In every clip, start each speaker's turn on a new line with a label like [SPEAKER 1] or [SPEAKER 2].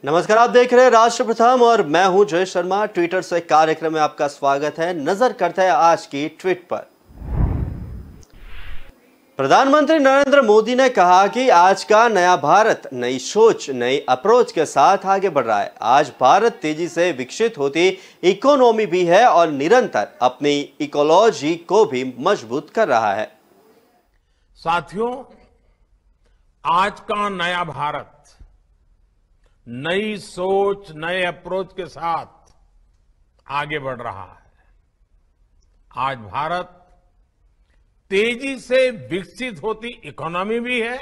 [SPEAKER 1] नमस्कार, आप देख रहे हैं राष्ट्र प्रथम और मैं हूं जय शर्मा। ट्विटर से कार्यक्रम में आपका स्वागत है। नजर करते हैं आज की ट्वीट पर। प्रधानमंत्री नरेंद्र मोदी ने कहा कि आज का नया भारत नई सोच, नई अप्रोच के साथ आगे बढ़ रहा है। आज भारत तेजी से विकसित होती इकोनॉमी भी है और निरंतर अपनी इकोलॉजी को भी मजबूत कर रहा है।
[SPEAKER 2] साथियों, आज का नया भारत नई सोच, नए अप्रोच के साथ आगे बढ़ रहा है। आज भारत तेजी से विकसित होती इकोनॉमी भी है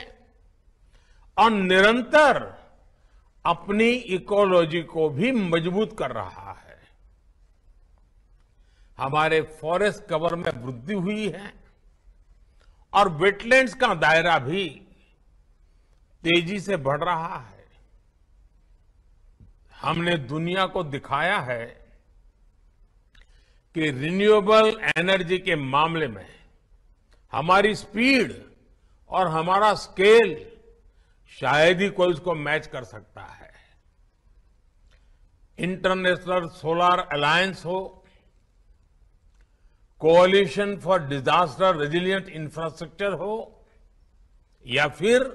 [SPEAKER 2] और निरंतर अपनी इकोलॉजी को भी मजबूत कर रहा है। हमारे फॉरेस्ट कवर में वृद्धि हुई है और वेटलैंड्स का दायरा भी तेजी से बढ़ रहा है। हमने दुनिया को दिखाया है कि रिन्यूएबल एनर्जी के मामले में हमारी स्पीड और हमारा स्केल शायद ही कोई उसको मैच कर सकता है। इंटरनेशनल सोलर अलायंस हो, कोalition फॉर डिजास्टर रेजिलिएंट इंफ्रास्ट्रक्चर हो या फिर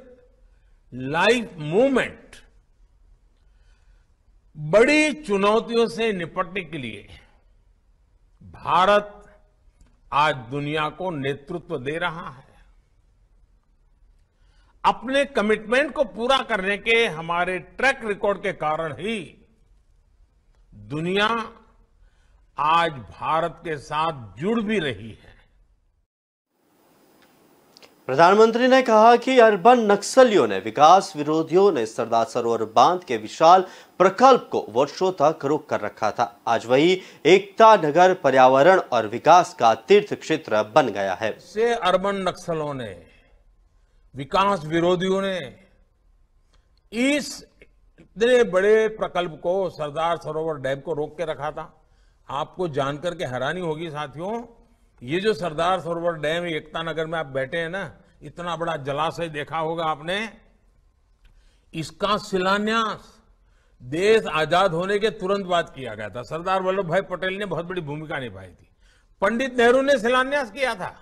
[SPEAKER 2] लाइफ मूवमेंट, बड़ी चुनौतियों से निपटने के लिए भारत आज दुनिया को नेतृत्व दे रहा है। अपने कमिटमेंट को पूरा करने के हमारे ट्रैक रिकॉर्ड के कारण ही दुनिया आज भारत के साथ जुड़ भी रही है।
[SPEAKER 1] प्रधानमंत्री ने कहा कि अर्बन नक्सलियों ने, विकास विरोधियों ने सरदार सरोवर बांध के विशाल प्रकल्प को वर्षों तक रोक कर रखा था। आज वही एकता नगर पर्यावरण और विकास का तीर्थ क्षेत्र बन गया है।
[SPEAKER 2] से अर्बन नक्सलों ने, विकास विरोधियों ने इस इतने बड़े प्रकल्प को, सरदार सरोवर डैम को रोक के रखा था। आपको जानकर के हैरानी होगी साथियों, ये जो सरदार सरोवर डैम एकता नगर में आप बैठे हैं ना, इतना बड़ा जलाशय देखा होगा आपने, इसका शिलान्यास देश आजाद होने के तुरंत बाद किया गया था। सरदार वल्लभ भाई पटेल ने बहुत बड़ी भूमिका निभाई थी। पंडित नेहरू ने शिलान्यास किया था,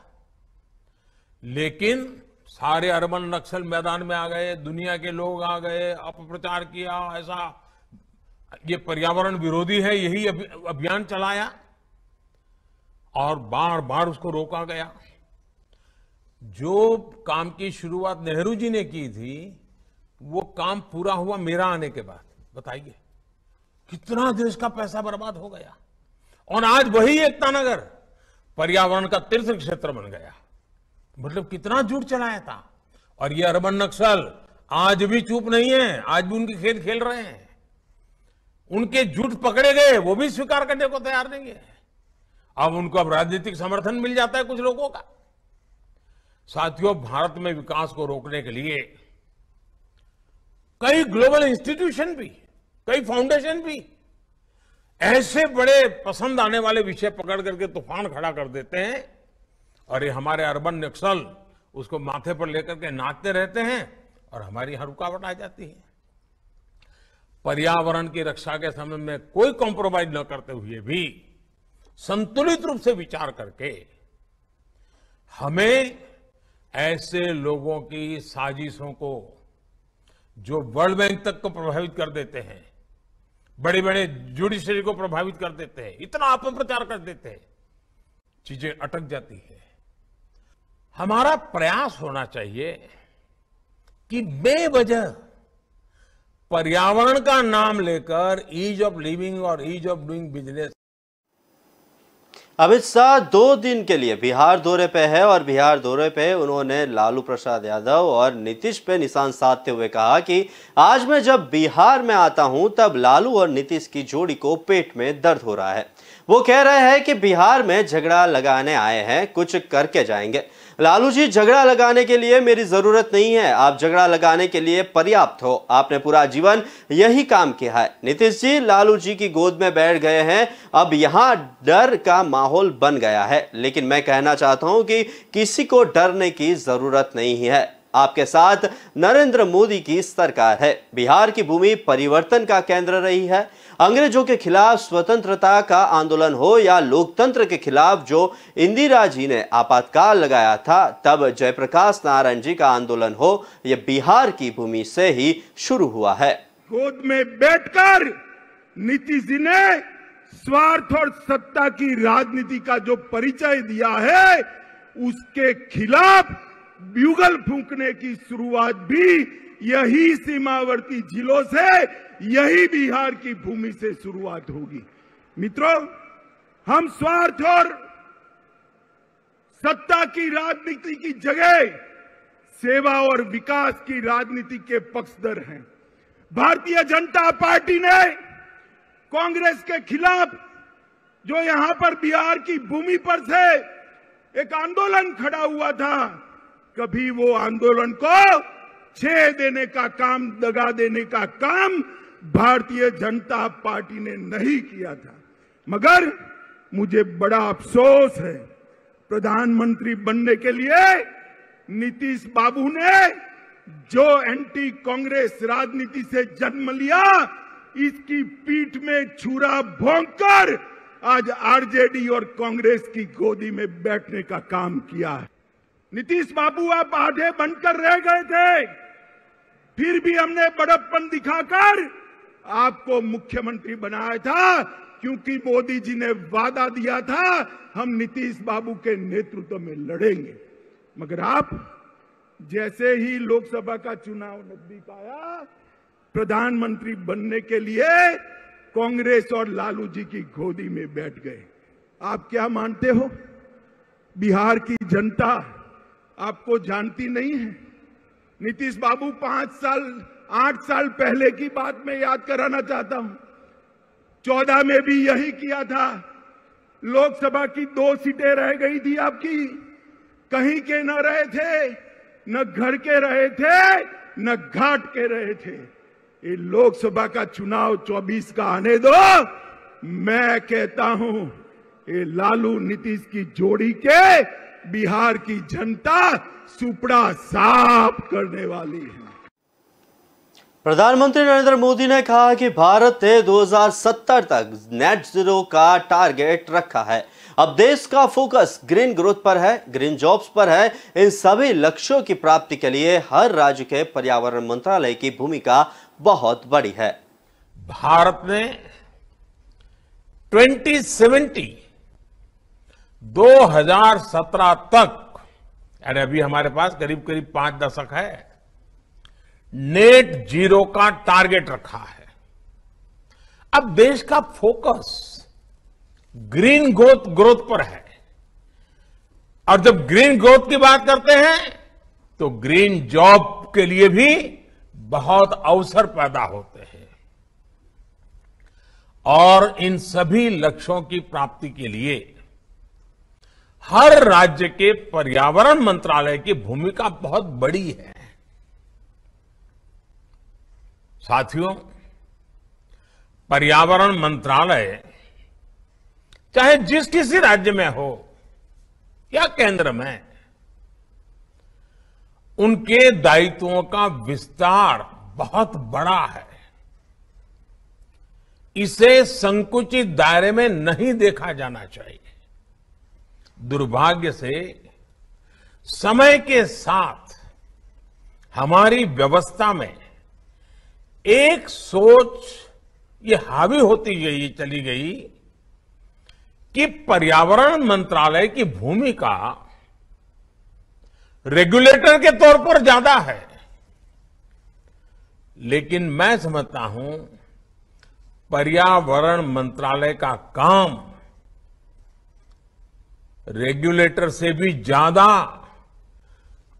[SPEAKER 2] लेकिन सारे अर्बन नक्सल मैदान में आ गए, दुनिया के लोग आ गए, अपप्रचार किया, ऐसा ये पर्यावरण विरोधी है, यही अभियान चलाया और बार बार उसको रोका गया। जो काम की शुरुआत नेहरू जी ने की थी, वो काम पूरा हुआ मेरा आने के बाद। बताइए कितना देश का पैसा बर्बाद हो गया। और आज वही एकता नगर पर्यावरण का तीर्थ क्षेत्र बन गया। मतलब कितना झूठ चलाया था। और ये अर्बन नक्सल आज भी चुप नहीं है, आज भी उनके खेल खेल रहे हैं। उनके झूठ पकड़े गए, वो भी स्वीकार करने को तैयार नहीं है। अब उनको अब राजनीतिक समर्थन मिल जाता है कुछ लोगों का। साथियों, भारत में विकास को रोकने के लिए कई ग्लोबल इंस्टीट्यूशन भी, कई फाउंडेशन भी ऐसे बड़े पसंद आने वाले विषय पकड़ करके तूफान खड़ा कर देते हैं और ये हमारे अर्बन नक्सल उसको माथे पर लेकर के नाचते रहते हैं और हमारी हर रुकावट आ जाती है। पर्यावरण की रक्षा के समय में कोई कॉम्प्रोमाइज न करते हुए भी संतुलित रूप से विचार करके हमें ऐसे लोगों की साजिशों को, जो वर्ल्ड बैंक तक को प्रभावित कर देते हैं, बड़े बड़े जुडिशरी को प्रभावित कर देते हैं, इतना अपप्रचार कर देते हैं, चीजें अटक जाती है। हमारा प्रयास होना चाहिए कि बेवजह पर्यावरण का नाम लेकर ईज ऑफ लिविंग और ease of doing business.
[SPEAKER 1] Amit Shah 2 दिन के लिए बिहार दौरे पे है और बिहार दौरे पे उन्होंने लालू प्रसाद यादव और नीतीश पे निशान साधते हुए कहा कि आज मैं जब बिहार में आता हूं तब लालू और नीतीश की जोड़ी को पेट में दर्द हो रहा है। वो कह रहे हैं कि बिहार में झगड़ा लगाने आए हैं, कुछ करके जाएंगे। लालू जी, झगड़ा लगाने के लिए मेरी जरूरत नहीं है, आप झगड़ा लगाने के लिए पर्याप्त हो, आपने पूरा जीवन यही काम किया है। नीतीश जी लालू जी की गोद में बैठ गए हैं, अब यहां डर का माहौल बन गया है। लेकिन मैं कहना चाहता हूं कि किसी को डरने की जरूरत नहीं है। आपके साथ नरेंद्र मोदी की सरकार है। बिहार की भूमि परिवर्तन का केंद्र रही है। अंग्रेजों के खिलाफ स्वतंत्रता का आंदोलन हो या लोकतंत्र के खिलाफ जो इंदिरा जी ने आपातकाल लगाया था, तब जयप्रकाश नारायण जी का आंदोलन हो, यह बिहार की भूमि से ही शुरू हुआ है।
[SPEAKER 3] गोद में बैठकर नीतीश जी ने स्वार्थ और सत्ता की राजनीति का जो परिचय दिया है, उसके खिलाफ ब्यूगल फूंकने की शुरुआत भी यही सीमावर्ती जिलों से, यही बिहार की भूमि से शुरुआत होगी। मित्रों, हम स्वार्थ और सत्ता की राजनीति की जगह सेवा और विकास की राजनीति के पक्षधर हैं। भारतीय जनता पार्टी ने कांग्रेस के खिलाफ जो यहां पर बिहार की भूमि पर से एक आंदोलन खड़ा हुआ था, कभी वो आंदोलन को छेड़ देने का काम, दगा देने का काम भारतीय जनता पार्टी ने नहीं किया था। मगर मुझे बड़ा अफसोस है, प्रधानमंत्री बनने के लिए नीतीश बाबू ने जो एंटी कांग्रेस राजनीति से जन्म लिया, इसकी पीठ में छुरा भोंककर आज आरजेडी और कांग्रेस की गोदी में बैठने का काम किया है। नीतीश बाबू, आप आधे बनकर रह गए थे, फिर भी हमने बड़प्पन दिखाकर आपको मुख्यमंत्री बनाया था, क्योंकि मोदी जी ने वादा दिया था हम नीतीश बाबू के नेतृत्व में लड़ेंगे। मगर आप जैसे ही लोकसभा का चुनाव नजदीक आया, प्रधानमंत्री बनने के लिए कांग्रेस और लालू जी की गोदी में बैठ गए। आप क्या मानते हो, बिहार की जनता आपको जानती नहीं है? नीतीश बाबू 8 साल पहले की बात मैं याद कराना चाहता हूं। 14 में भी यही किया था। लोकसभा की 2 सीटें रह गई थी आपकी, कहीं के न रहे थे, न घर के रहे थे, न घाट के रहे थे। ये लोकसभा का चुनाव 24 का आने दो, मैं कहता हूं ये लालू नीतीश की जोड़ी के बिहार की जनता सुपड़ा साफ करने वाली है।
[SPEAKER 1] प्रधानमंत्री नरेंद्र मोदी ने कहा कि भारत ने 2070 तक नेट जीरो का टारगेट रखा है। अब देश का फोकस ग्रीन ग्रोथ पर है, ग्रीन जॉब्स पर है। इन सभी लक्ष्यों की प्राप्ति के लिए हर राज्य के पर्यावरण मंत्रालय की भूमिका बहुत बड़ी है।
[SPEAKER 2] भारत ने 2017 तक, यानी अभी हमारे पास करीब करीब 5 दशक है, नेट जीरो का टारगेट रखा है। अब देश का फोकस ग्रीन ग्रोथ पर है, और जब ग्रीन ग्रोथ की बात करते हैं तो ग्रीन जॉब के लिए भी बहुत अवसर पैदा होते हैं। और इन सभी लक्ष्यों की प्राप्ति के लिए हर राज्य के पर्यावरण मंत्रालय की भूमिका बहुत बड़ी है। साथियों, पर्यावरण मंत्रालय चाहे जिस किसी राज्य में हो या केंद्र में, उनके दायित्वों का विस्तार बहुत बड़ा है। इसे संकुचित दायरे में नहीं देखा जाना चाहिए। दुर्भाग्य से समय के साथ हमारी व्यवस्था में एक सोच ये हावी होती चली गई कि पर्यावरण मंत्रालय की भूमिका रेगुलेटर के तौर पर ज्यादा है। लेकिन मैं समझता हूं पर्यावरण मंत्रालय का काम रेगुलेटर से भी ज्यादा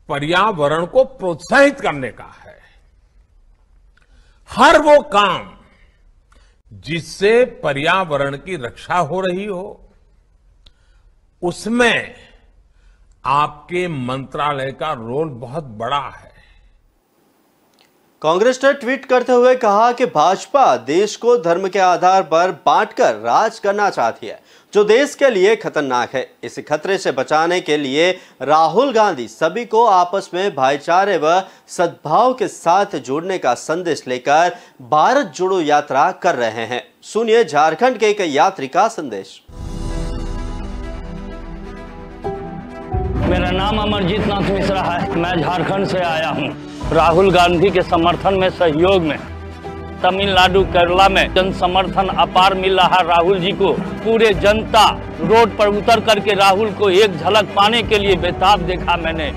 [SPEAKER 2] पर्यावरण को प्रोत्साहित करने का है। हर वो काम जिससे पर्यावरण की रक्षा हो रही हो, उसमें आपके मंत्रालय का रोल बहुत बड़ा है।
[SPEAKER 1] कांग्रेस ने ट्वीट करते हुए कहा कि भाजपा देश को धर्म के आधार पर बांटकर राज करना चाहती है, जो देश के लिए खतरनाक है। इस खतरे से बचाने के लिए राहुल गांधी सभी को आपस में भाईचारे व सद्भाव के साथ जुड़ने का संदेश लेकर भारत जोड़ो यात्रा कर रहे हैं। सुनिए झारखंड के एक यात्री का संदेश।
[SPEAKER 4] मेरा नाम अमरजीत नाथ मिश्रा है। मैं झारखंड से आया हूँ। राहुल गांधी के समर्थन में, सहयोग में तमिलनाडु, केरला में जन समर्थन अपार मिल रहा। राहुल जी को पूरे जनता रोड पर उतर करके राहुल को एक झलक पाने के लिए बेताब देखा मैंने।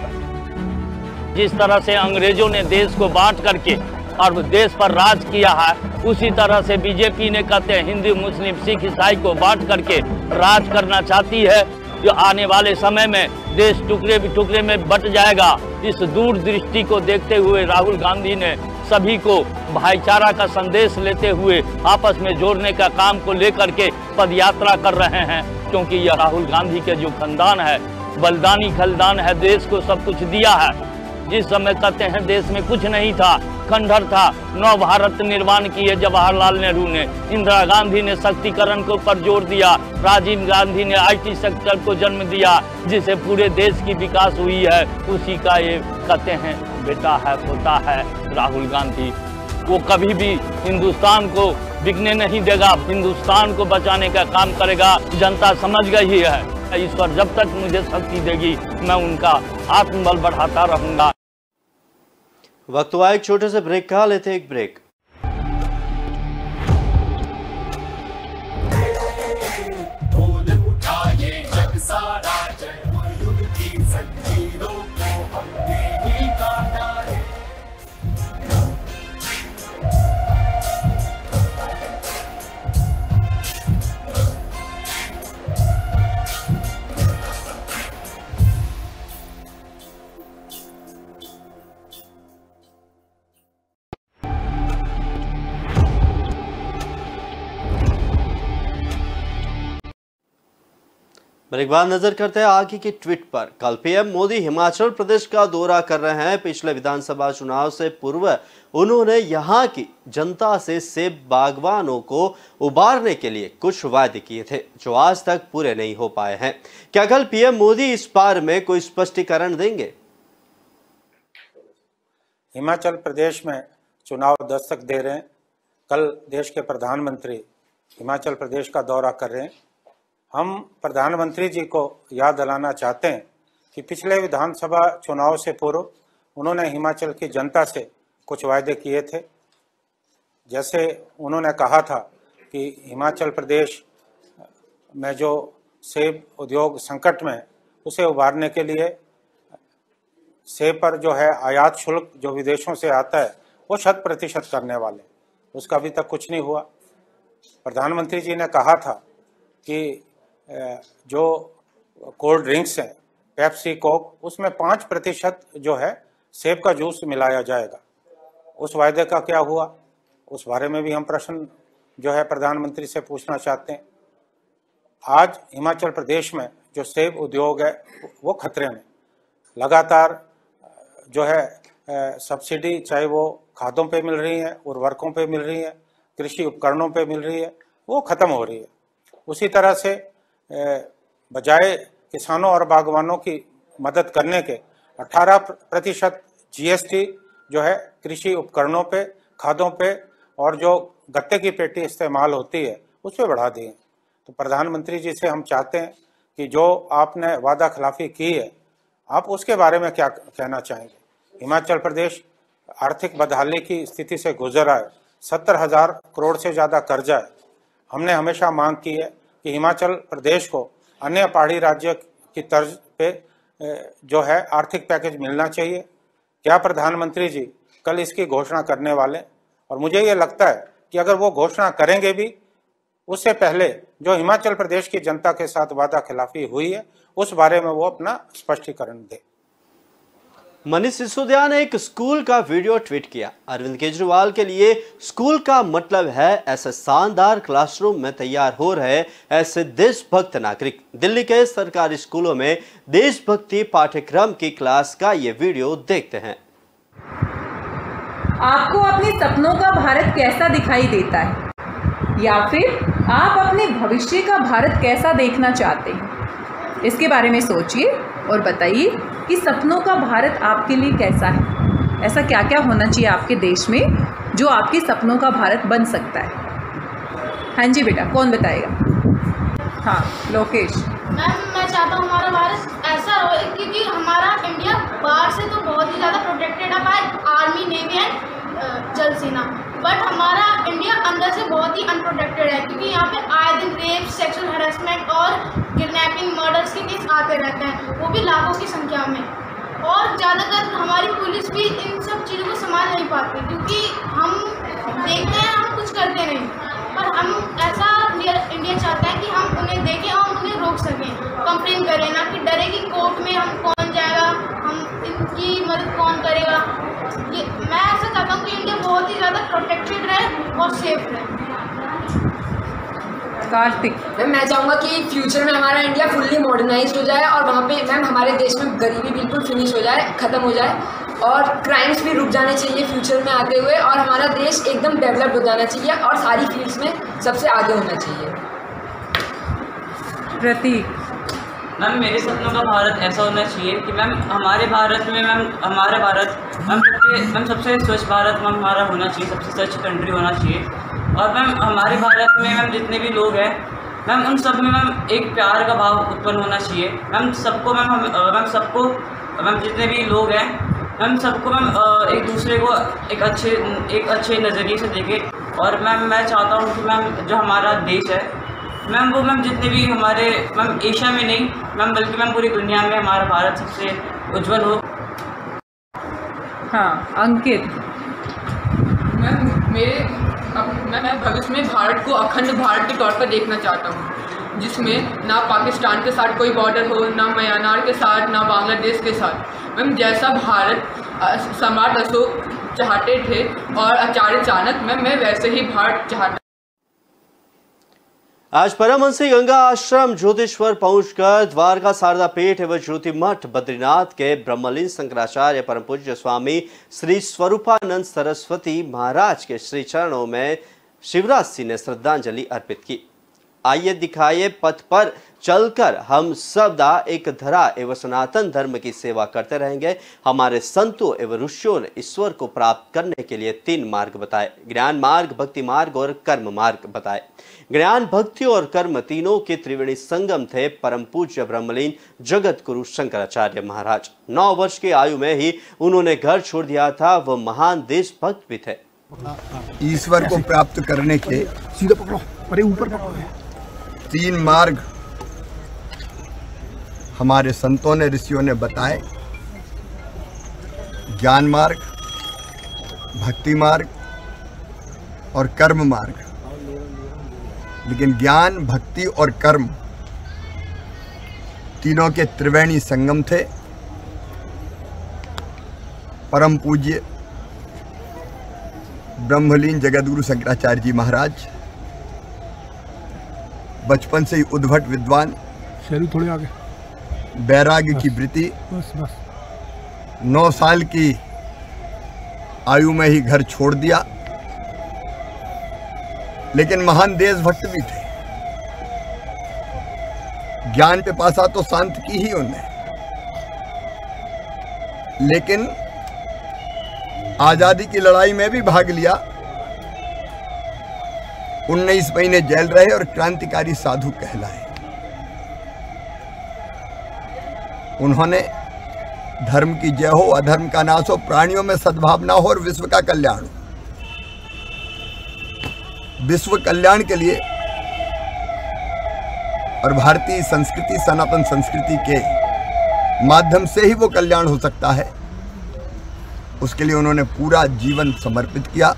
[SPEAKER 4] जिस तरह से अंग्रेजों ने देश को बांट करके और देश पर राज किया है, उसी तरह से बीजेपी ने कहते हैं हिंदू, मुस्लिम, सिख, ईसाई को बांट करके राज करना चाहती है। जो आने वाले समय में देश टुकड़े में बट जाएगा। इस दूरदृष्टि को देखते हुए राहुल गांधी ने सभी को भाईचारा का संदेश लेते हुए आपस में जोड़ने का काम को लेकर के पदयात्रा कर रहे हैं, क्योंकि यह राहुल गांधी के जो खानदान है, बलिदानी खानदान है, देश को सब कुछ दिया है। जिस समय कहते हैं देश में कुछ नहीं था, खंडहर था, नव भारत निर्माण किए जवाहरलाल नेहरू ने, इंदिरा गांधी ने शक्तिकरण के ऊपर जोर दिया, राजीव गांधी ने आईटी सेक्टर को जन्म दिया, जिससे पूरे देश की विकास हुई है। उसी का ये कहते हैं बेटा है, पोता है राहुल गांधी। वो कभी भी हिंदुस्तान को बिकने नहीं देगा, हिंदुस्तान को बचाने का काम करेगा। जनता समझ गई है, ईश्वर जब तक मुझे शक्ति देगी मैं उनका आत्मबल बढ़ाता रहूंगा।
[SPEAKER 1] वक्त हुआ एक छोटे से ब्रेक का, लेते एक ब्रेक। एक बार नजर करते हैं आगे की ट्वीट पर। कल पीएम मोदी हिमाचल प्रदेश का दौरा कर रहे हैं। पिछले विधानसभा चुनाव से पूर्व उन्होंने यहां की जनता से सेब बागवानों को उबारने के लिए कुछ वादे किए थे, जो आज तक पूरे नहीं हो पाए हैं। क्या कल पीएम मोदी इस बारे में कोई स्पष्टीकरण देंगे?
[SPEAKER 5] हिमाचल प्रदेश में चुनाव दस्तक दे रहे हैं। कल देश के प्रधानमंत्री हिमाचल प्रदेश का दौरा कर रहे हैं। हम प्रधानमंत्री जी को याद दिलाना चाहते हैं कि पिछले विधानसभा चुनाव से पूर्व उन्होंने हिमाचल की जनता से कुछ वायदे किए थे। जैसे उन्होंने कहा था कि हिमाचल प्रदेश में जो सेब उद्योग संकट में, उसे उभारने के लिए सेब पर जो है आयात शुल्क जो विदेशों से आता है वो 100% करने वाले, उसका अभी तक कुछ नहीं हुआ। प्रधानमंत्री जी ने कहा था कि जो कोल्ड ड्रिंक्स हैं, पेप्सी, कोक, उसमें 5% जो है सेब का जूस मिलाया जाएगा। उस वायदे का क्या हुआ, उस बारे में भी हम प्रश्न जो है प्रधानमंत्री से पूछना चाहते हैं। आज हिमाचल प्रदेश में जो सेब उद्योग है वो खतरे में। लगातार जो है सब्सिडी, चाहे वो खादों पे मिल रही है, उर्वरकों पे मिल रही है, कृषि उपकरणों पे मिल रही है, वो खत्म हो रही है। उसी तरह से बजाय किसानों और बागवानों की मदद करने के 18% जीएसटी जो है कृषि उपकरणों पे, खादों पे और जो गत्ते की पेटी इस्तेमाल होती है उस पर बढ़ा दी है। तो प्रधानमंत्री जी से हम चाहते हैं कि जो आपने वादा खिलाफी की है, आप उसके बारे में क्या कहना चाहेंगे? हिमाचल प्रदेश आर्थिक बदहाली की स्थिति से गुजर रहा है। 70,000 करोड़ से ज़्यादा कर्जा है। हमने हमेशा मांग की है कि हिमाचल प्रदेश को अन्य पहाड़ी राज्य की तर्ज पे जो है आर्थिक पैकेज मिलना चाहिए। क्या प्रधानमंत्री जी कल इसकी घोषणा करने वाले? और मुझे ये लगता है कि अगर वो घोषणा करेंगे भी, उससे पहले जो हिमाचल प्रदेश की जनता के साथ वादा खिलाफी हुई है उस बारे में वो अपना स्पष्टीकरण दे।
[SPEAKER 1] मनीष सिसोदिया ने एक स्कूल का वीडियो ट्वीट किया। अरविंद केजरीवाल के लिए स्कूल का मतलब है ऐसे शानदार क्लासरूम में तैयार हो रहे ऐसे देशभक्त नागरिक। दिल्ली के सरकारी स्कूलों में देशभक्ति पाठ्यक्रम की क्लास का ये वीडियो देखते हैं।
[SPEAKER 6] आपको अपने सपनों का भारत कैसा दिखाई देता है, या फिर आप अपने भविष्य का भारत कैसा देखना चाहते हैं? इसके बारे में सोचिए और बताइए कि सपनों का भारत आपके लिए कैसा है। ऐसा क्या क्या होना चाहिए आपके देश में जो आपके सपनों का भारत बन सकता है? हाँ जी बेटा, कौन बताएगा? हाँ, लोकेश।
[SPEAKER 7] मैं चाहता हूँ हमारा भारत ऐसा हो, क्योंकि हमारा इंडिया बाहर से तो बहुत ही ज़्यादा प्रोटेक्टेड है बाय आर्मी, नेवी एंड जल सेना, बट हमारा इंडिया अंदर से बहुत ही अनप्रोटेक्टेड है, क्योंकि यहाँ पे आए दिन रेप, सेक्सुअल हैरेसमेंट और किडनैपिंग, मर्डर्स के केस आते रहते हैं, वो भी लाखों की संख्या में। और ज़्यादातर हमारी पुलिस भी इन सब चीज़ों को संभाल नहीं पाती, क्योंकि हम देखते हैं, हम कुछ करते नहीं। पर हम ऐसा इंडिया चाहता है कि हम उन्हें देखें और उन्हें रोक सकें, कंप्लेन करें, ना कि डरे कि कोर्ट में हम कौन जाएगा, हम इनकी मदद कौन करेगा। ये मैं ऐसा चाहता हूँ कि इंडिया बहुत ही ज़्यादा प्रोटेक्टेड रहे और सेफ रहे।
[SPEAKER 6] कार्तिक।
[SPEAKER 8] मैं चाहूँगा कि फ्यूचर में हमारा इंडिया फुल्ली मॉडर्नाइज्ड हो जाए और वहाँ पे मैम हमारे देश में गरीबी बिल्कुल फिनिश हो जाए, ख़त्म हो जाए, और क्राइम्स भी रुक जाने चाहिए फ्यूचर में आते हुए, और हमारा देश एकदम डेवलप हो जाना चाहिए और सारी फील्ड्स में सबसे आगे होना चाहिए।
[SPEAKER 6] प्रतीक।
[SPEAKER 9] मैम मेरे सपनों का भारत ऐसा होना चाहिए कि मैम हमारे भारत में मैम सबसे स्वच्छ भारत मैम हमारा होना चाहिए, सबसे स्वच्छ कंट्री होना चाहिए। और मैम हमारे भारत में मैम जितने भी लोग हैं मैम उन सब में मैम एक प्यार का भाव उत्पन्न होना चाहिए। मैम सबको मैम जितने भी लोग हैं मैम सबको मैम एक दूसरे को एक अच्छे नज़रिए से देखें। और मैम मैं चाहता हूँ कि मैम जो हमारा देश है मैम वो मैम जितने भी हमारे मैम एशिया में नहीं मैम बल्कि मैम पूरी दुनिया में हमारा भारत सबसे उज्जवल हो।
[SPEAKER 6] हाँ, अंकित।
[SPEAKER 10] मैं भविष्य में भारत को अखंड भारत के तौर पर देखना चाहता हूँ, जिसमें ना पाकिस्तान के साथ कोई बॉर्डर हो, ना म्यांमार के साथ, ना बांग्लादेश के साथ। मैम जैसा भारत सम्राट अशोक चाहते थे और आचार्य चाणक्य, मैं वैसे ही भारत चाहता।
[SPEAKER 1] आज परमहंसी गंगा आश्रम ज्योतिश्वर पहुंचकर द्वारका शारदा पीठ एवं ज्योति मठ बद्रीनाथ के ब्रह्मलीन शंकराचार्य परम पूज्य स्वामी श्री स्वरूपानंद सरस्वती महाराज के श्री चरणों में शिवराज सिंह ने श्रद्धांजलि अर्पित की। आइए दिखाइए पथ पर चलकर हम सदा एक धरा एवं सनातन धर्म की सेवा करते रहेंगे। हमारे संतों एवं ऋषियों ने ईश्वर को प्राप्त करने के लिए 3 मार्ग बताए, ज्ञान मार्ग, भक्ति मार्ग और कर्म मार्ग बताए। ज्ञान, भक्ति और कर्म तीनों के त्रिवेणी संगम थे परम पूज्य ब्रह्मलीन जगत गुरु शंकराचार्य महाराज। 9 वर्ष की आयु में ही उन्होंने घर छोड़ दिया था। वह महान देशभक्त भी थे।
[SPEAKER 11] ईश्वर को प्राप्त करने के सीधा पकड़ो, अरे ऊपर पकड़ो, 3 मार्ग हमारे संतों ने, ऋषियों ने बताए, ज्ञान मार्ग, भक्ति मार्ग और कर्म मार्ग। लेकिन ज्ञान, भक्ति और कर्म तीनों के त्रिवेणी संगम थे। परम पूज्य ब्रह्मलीन जगतगुरु शंकराचार्य जी महाराज बचपन से ही उद्भट विद्वान,
[SPEAKER 12] थोड़े आगे,
[SPEAKER 11] वैराग्य की वृत्ति, 9 साल की आयु में ही घर छोड़ दिया। लेकिन महान देशभक्त भी थे। ज्ञान पे पासा तो शांत की ही उन्हें, लेकिन आजादी की लड़ाई में भी भाग लिया। 19 महीने जेल रहे और क्रांतिकारी साधु कहलाए। उन्होंने धर्म की जय हो, अधर्म का नाश हो, प्राणियों में सद्भावना हो और विश्व का कल्याण हो। विश्व कल्याण के लिए और भारतीय संस्कृति, सनातन संस्कृति के माध्यम से ही वो कल्याण हो सकता है। उसके लिए उन्होंने पूरा जीवन समर्पित किया।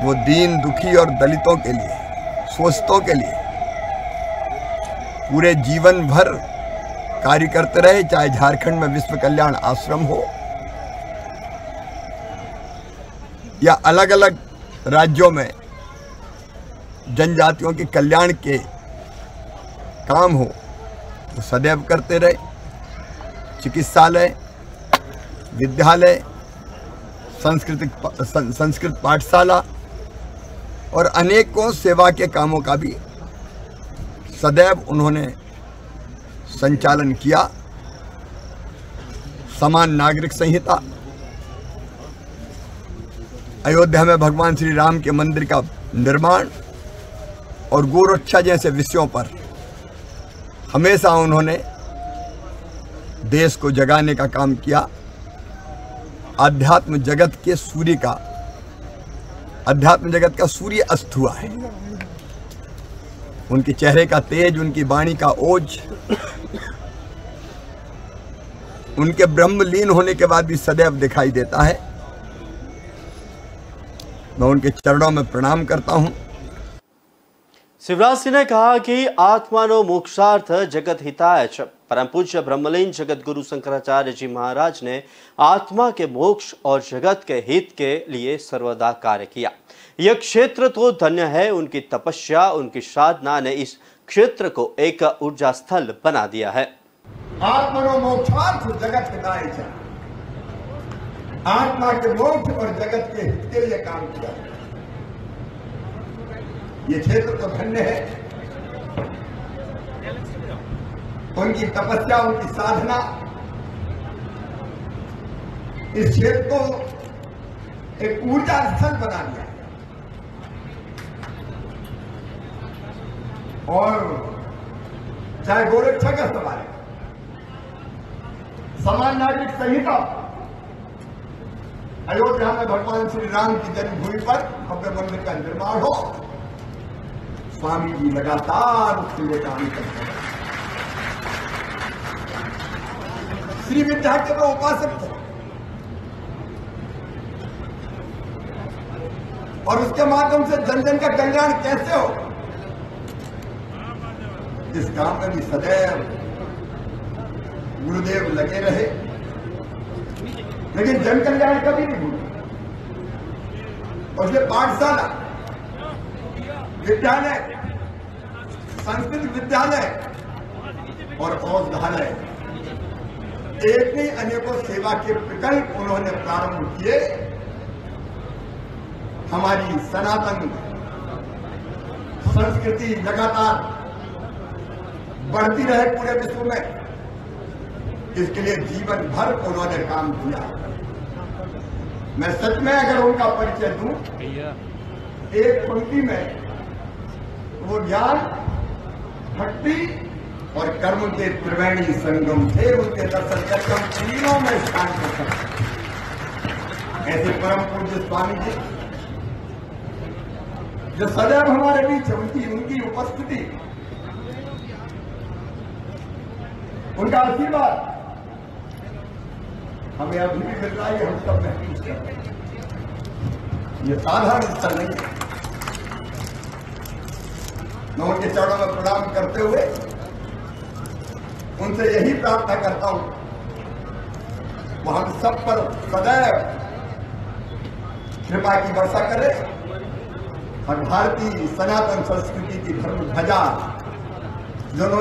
[SPEAKER 11] वो दीन, दुखी और दलितों के लिए, शोषितों के लिए पूरे जीवन भर कार्य करते रहे। चाहे झारखंड में विश्व कल्याण आश्रम हो या अलग अलग राज्यों में जनजातियों के कल्याण के काम हो, वो सदैव करते रहे। चिकित्सालय, विद्यालय, संस्कृत पाठशाला और अनेकों सेवा के कामों का भी सदैव उन्होंने संचालन किया। समान नागरिक संहिता, अयोध्या में भगवान श्री राम के मंदिर का निर्माण और गोरक्षा जैसे विषयों पर हमेशा उन्होंने देश को जगाने का काम किया। अध्यात्म जगत का सूर्य अस्त हुआ है। उनके चेहरे का तेज, उनकी वाणी का ओज, उनके ब्रह्मलीन होने के बाद भी सदैव दिखाई देता है। मैं उनके चरणों में प्रणाम करता हूं।
[SPEAKER 1] शिवराज सिंह ने कहा कि आत्मानो मोक्षार्थ जगत हिताय च। परम पूज्य ब्रह्मलीन जगत गुरु शंकराचार्य जी महाराज ने आत्मा के मोक्ष और जगत के हित के लिए सर्वदा कार्य किया। यह क्षेत्र तो धन्य है। उनकी तपस्या, उनकी साधना ने इस क्षेत्र को एक ऊर्जा स्थल बना दिया है।
[SPEAKER 11] आत्मनो मोक्षार्थ जगत हिताय च। आत्मा के मोक्ष और जगत के हित के लिए काम किया। ये क्षेत्र तो धन्य है। उनकी तपस्या, उनकी साधना इस क्षेत्र को एक ऊर्जा स्थल बना दिया। और चाहे गोरक्षा का सवाल है, समान नागरिक संहिता, अयोध्या में भगवान श्री राम की जन्मभूमि पर भव्य मंदिर का निर्माण हो, स्वामी जी लगातार उसके लिए काम करते हैं। श्री विद्या के वो उपासक थे और उसके माध्यम से जन जन का कल्याण कैसे हो, इस काम में भी सदैव गुरुदेव लगे रहे। लेकिन जन कल्याण कभी नहीं भूले। और ये पाठशाला, विद्यालय, संस्कृत विद्यालय और औषधालय, एक नहीं अनेकों सेवा के विकल्प उन्होंने प्रारंभ किए। हमारी सनातन संस्कृति लगातार बढ़ती रहे पूरे विश्व में, इसके लिए जीवन भर उन्होंने काम किया। मैं सच में अगर उनका परिचय दूं एक पंक्ति में, वो ज्ञान, भक्ति और कर्म के त्रिवेणी संगम थे। उनके दर्शन करके हम तीनों में स्थान कर सकते। ऐसे परम पूज्य स्वामी जी जो सदैव हमारे बीच, उनकी उपस्थिति, उनका आशीर्वाद हमें अभी भी मिल रहा है। हम सब महसूस कर रहे हैं। ये साधारण स्तर नहीं है। मैं उनके चरणों में प्रणाम करते हुए उनसे यही प्रार्थना करता हूं, वो हम सब पर सदैव कृपा की वर्षा करे और भारतीय सनातन संस्कृति की धर्म ध्वजा जो